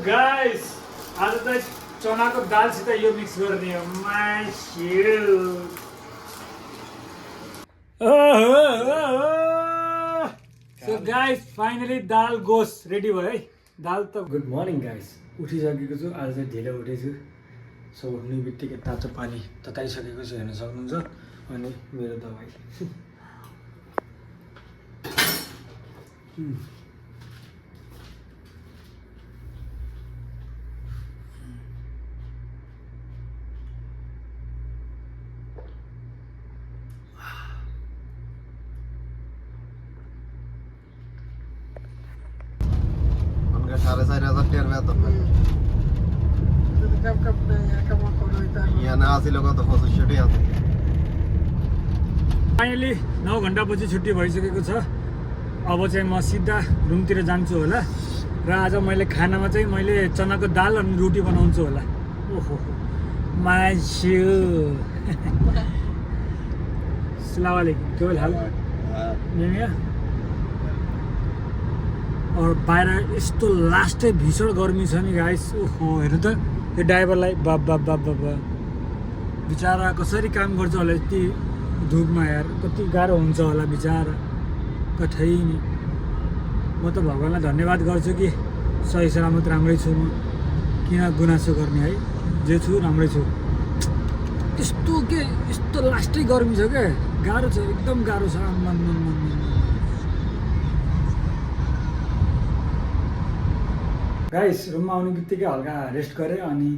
Guys आज त चनाको दालसित यो मिक्स गर्ने हो सो गाइस फाइनली दाल गोस रेडी भयो है। दाल त गुड मर्निङ गाइस, उठिसकेको छु। आज चाहिँ ढिलो उठेछु। सो उठ्ने बित्तिकै तातो पानी तताइसकेको छु, हेर्न सक्नुहुन्छ। अनि मेरो दबाई साढ़े 4,000 टेर में तो यहाँ ना आसी लोग तो फोटो शूट आते। फाइनली 9 घण्टापछि छुट्टी भइसकेको छ। अब चाहिँ म सिधा रुमतिर जान्छु होला। र आज मैले खानामा चाहिँ मैले चनाको दाल अनि रोटी बनाउँछु होला। ओहो मासु अस्सलाम वालेकुम, के हाल? यहाँ और बाहिर यस्तो लास्टै भीषण गर्मी छ नि गाइस। ओहो हेर्नु त यो ड्राइभरलाई बाबा बिचरा कसरी काम गर्छ होला यति धुपमा। यार कति गाह्रो हुन्छ होला बिचरा, कठै नि। म त भगवान्लाई धन्यवाद गर्छु कि सही सलामत राम्रै छु। म किन गुनासो गर्ने है, जे छु राम्रै छु। यस्तो लास्टै गर्मी छ क्या, गाह्रो छ, एकदम गाह्रो छ। गाइस रुममा आउने बित्तिकै हल्का रेस्ट गरेँ अनि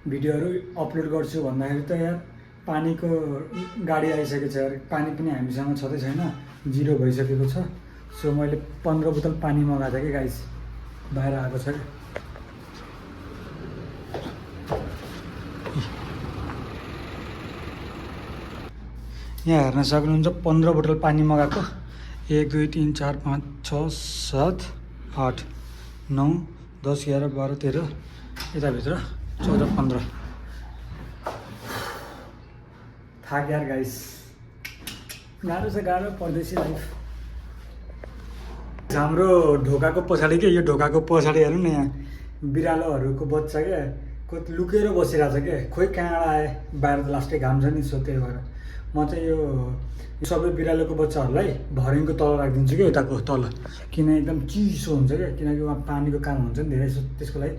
भिडियोहरू अपलोड गर्छु भन्दाखेरि त यार पानीको गाडी आइसकेको छ। यार पानी पनि हामीसँग छँदै छैन, 0 भइसकेको छ। सो मैले 15 बोतल पानी मगाएको थिएँ कि गाइस, बाहिर आएको छ कि। यहाँ हेर्न सक्नुहुन्छ 15 बोतल पानी मगाएको। 1 2 3 4 5 6 7 8 9 10 11 12 13 यताभित्र 14 15 थाक यार गाइस, गाह्रो छ, गाह्रो परदेशी लाइफ। हाम्रो ढोकाको पछाडि के, यो ढोकाको पछाडि हेर्नु न, यहाँ बिरालोहरूको बच्चा क्या कति लुकेर बसिरहेको छ क्या। खोइ कहाँबाट आए, बाहिर त लास्टै घाम छ नि। सो त्यही भएर म चाहिँ यो सबै बिरालोको बच्चाहरूलाई भर्याङको तल राखिदिन्छु क्या, यताको तल। किन एकदम चिसो हुन्छ क्या, किनकि उहाँ पानीको काम हुन्छ नि धेरै। त्यसको लागि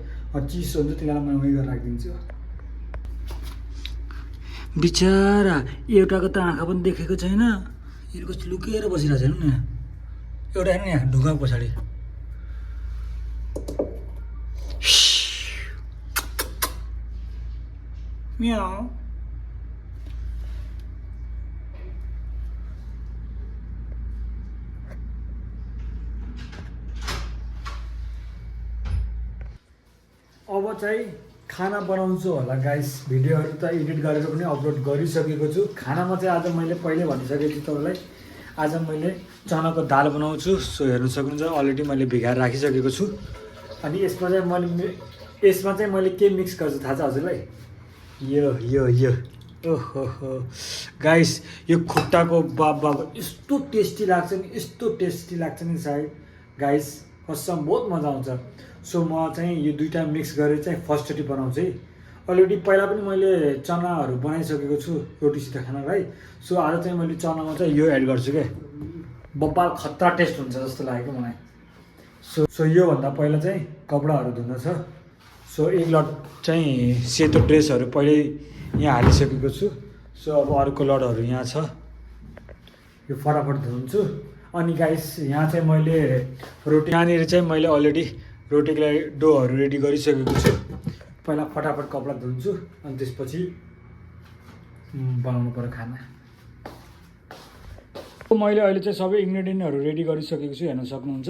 चिसो हुन्छ, तिनीहरूलाई म उयो गरेर राखिदिन्छु। बिचरा एउटाको त आँखा पनि देखेको छैन, यो कस्तो लुकेर बसिरहेको छ हेर्नु न। एउटा हेर्नु यहाँ ढुङ्गाको पछाडि। म्याउ अब चाहिँ खाना बनाउँछु होला गाइस। भिडियोहरू त एडिट गरेर पनि अपलोड गरिसकेको छु। खानामा चाहिँ आज मैले पहिले भनिसकेको छु तपाईँलाई, आज मैले चनाको दाल बनाउँछु। सो हेर्नु सक्नुहुन्छ अलरेडी मैले भिगाएर राखिसकेको छु। अनि यसमा चाहिँ मैले के मिक्स गर्छु थाहा छ हजुरलाई? यो ओहो गाइस, यो खुट्टाको बाबा यस्तो टेस्टी लाग्छ नि, यस्तो टेस्टी लाग्छ नि सायद गाइस, कसम बहुत मजा आउँछ। सो म चाहिँ यो दुईवटा मिक्स गरेर चाहिँ फर्स्टचोटि बनाउँछु है। अलरेडी पहिला पनि मैले चनाहरू बनाइसकेको छु रोटीसित खानलाई। सो आज चाहिँ मैले चनामा चाहिँ यो एड गर्छु क्या। बब्बाल खतरा टेस्ट हुन्छ जस्तो लाग्यो मलाई। सो योभन्दा पहिला चाहिँ कपडाहरू धुन छ। सो एक लट चाहिँ सेतो ड्रेसहरू पहिल्यै यहाँ हालिसकेको छु। सो अब अर्को लटहरू यहाँ छ, यो फटाफट धुन्छु। अनि गाइस यहाँ चाहिँ मैले रोटी, यहाँनिर चाहिँ मैले अलरेडी रोटीको लागि डोहरू रेडी गरिसकेको छु। पहिला फटाफट कपडा धुन्छु अनि त्यसपछि बनाउनु पर्यो खाना। मैले अहिले चाहिँ सबै इन्ग्रेडियन्टहरू रेडी गरिसकेको छु, हेर्न सक्नुहुन्छ।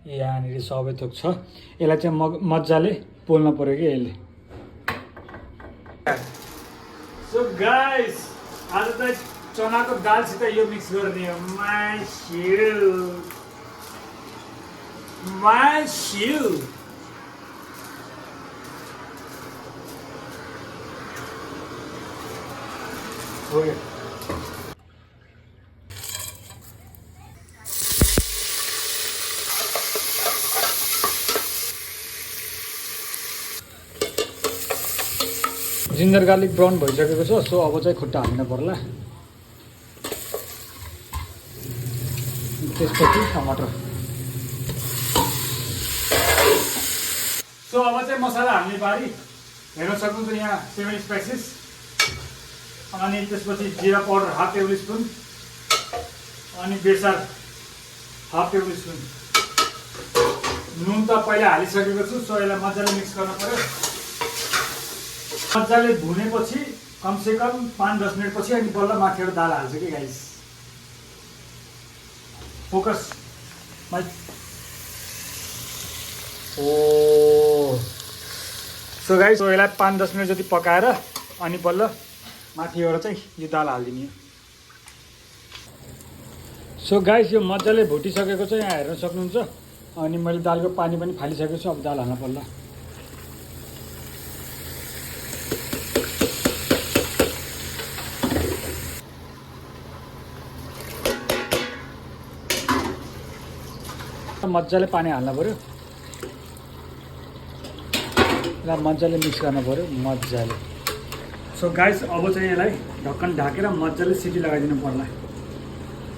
यहाँनिर सबै थोक छ। यसलाई चाहिँ मजाले पोल्न पर्यो कि यसले। सो गाइस आज त चनाको दालसित यो मिक्स गर्ने हो मासु। हो गया। जिन्जर गार्लिक ब्राउन भइसकेको छ। सो अब चाहिँ खुट्टा हाल्नु पर्ला। त्यसपछि टमाटर। सो अब चाहिँ मसला हाल्ने बारी। हेर्न सक्नुहुन्छ यहाँ 7 स्पाइसेस अनि त्यसपछि जिरा पाउडर हाफ टेबल स्पुन अनि बेसार हाफ टेबल स्पुन। नुन त पहिला हालिसकेको छु। सो यसलाई मजाले मिक्स गर्नु पर्यो। मजाले भुनेपछि कमसेकम 5-10 मिनटपछि अनि बल्ल माथिबाट दाल हाल्छु कि guys. Focus mic. Oh so guys यसलाई 5-10 मिनट जति पकाएर अनि बल्ल माथिबाट चाहिँ यो दाल हालिदिने। सो गाइस यो मजाले भुटिसकेको छ। यहाँ हेर्न सक्नुहुन्छ। अनि मैले दालको पानी पनि फालिसकेको छु। अब दाल हाल्न पर्ला। मजाले पानी हाल्नु पर्यो। यसलाई मजाले मिक्स गर्नु पर्यो मजाले। सो गाइस अब चाहिँ यसलाई ढक्कन ढाकेर मजाले सिटी लगाइदिनु पर्ला।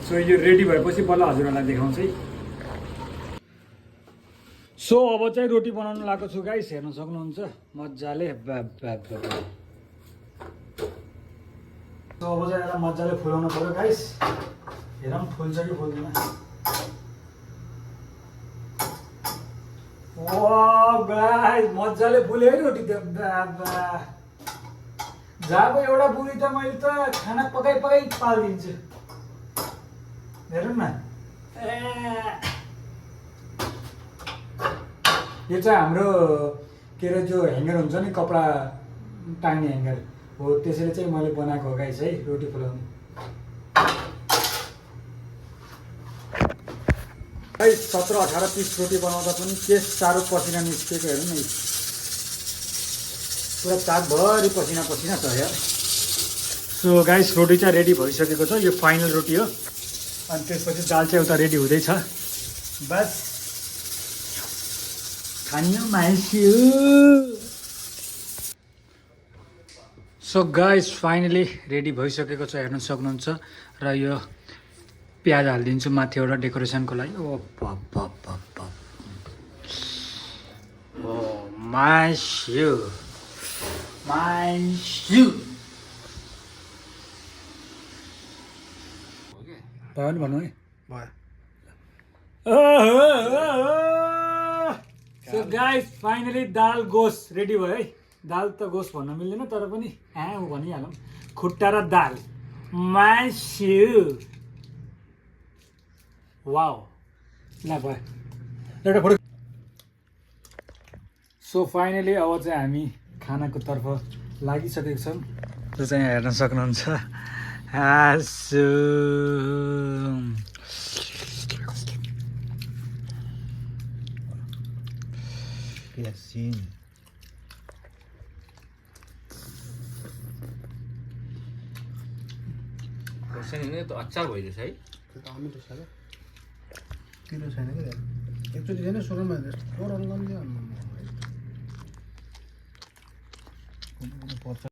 सो यो रेडी भएपछि बल्ल हजुरहरूलाई देखाउँछु है। सो अब चाहिँ रोटी बनाउन लागेको छु गाइस। हेर्न सक्नुहुन्छ मजाले। सो अब चाहिँ यसलाई मजाले फुलाउनु पर्यो गाइस। हेरौँ फुल्छ कि फुल्दैन। वाह गाइस मजाले फुल्यो है रोटी त। जाबो एउटा बुढी त मैले त खाना पकाइ पालिदिन्छु। हेरौँ न। यो चाहिँ हाम्रो के अरे जो ह्याङ्गर हुन्छ नि कपडा टाङ्ने ह्याङ्गर हो। त्यसैले चाहिँ मैले बनाएको हो गाइस है रोटी फुलाउने। गाइस 17-18 पिस रोटी बनाउँदा पनि के साह्रो पसिना निस्केको हेर्नु न। पुरा चाकभरि पसिना छ यार। सो गाइस रोटी चाहिँ रेडी भइसकेको छ। यो फाइनल रोटी हो। अनि त्यसपछि दाल चाहिँ उता रेडी हुँदैछ। बस खानियो माइस्यो। सो गाइस फाइनली रेडी भइसकेको छ। हेर्न सक्नुहुन्छ। र यो प्याज हालिदिन्छु माथिबाट डेकोरेसनको लागि। ओ माइस्यो भयो नि भन्नु है। सो गाइस फाइनली दाल गोस रेडी भयो है। दाल त गोस भन्न मिल्दैन तर पनि भनिहालौँ। खुट्टा र दाल माइस्यो। वाओ ल भयो एउटा फोटो। सो फाइनली अब चाहिँ हामी खानाको तर्फ लागिसकेको छौँ। त्यो चाहिँ हेर्न सक्नुहुन्छ। अचार भइदिएछ है। किलो छैन कि एकचोटि छैन सुरुमा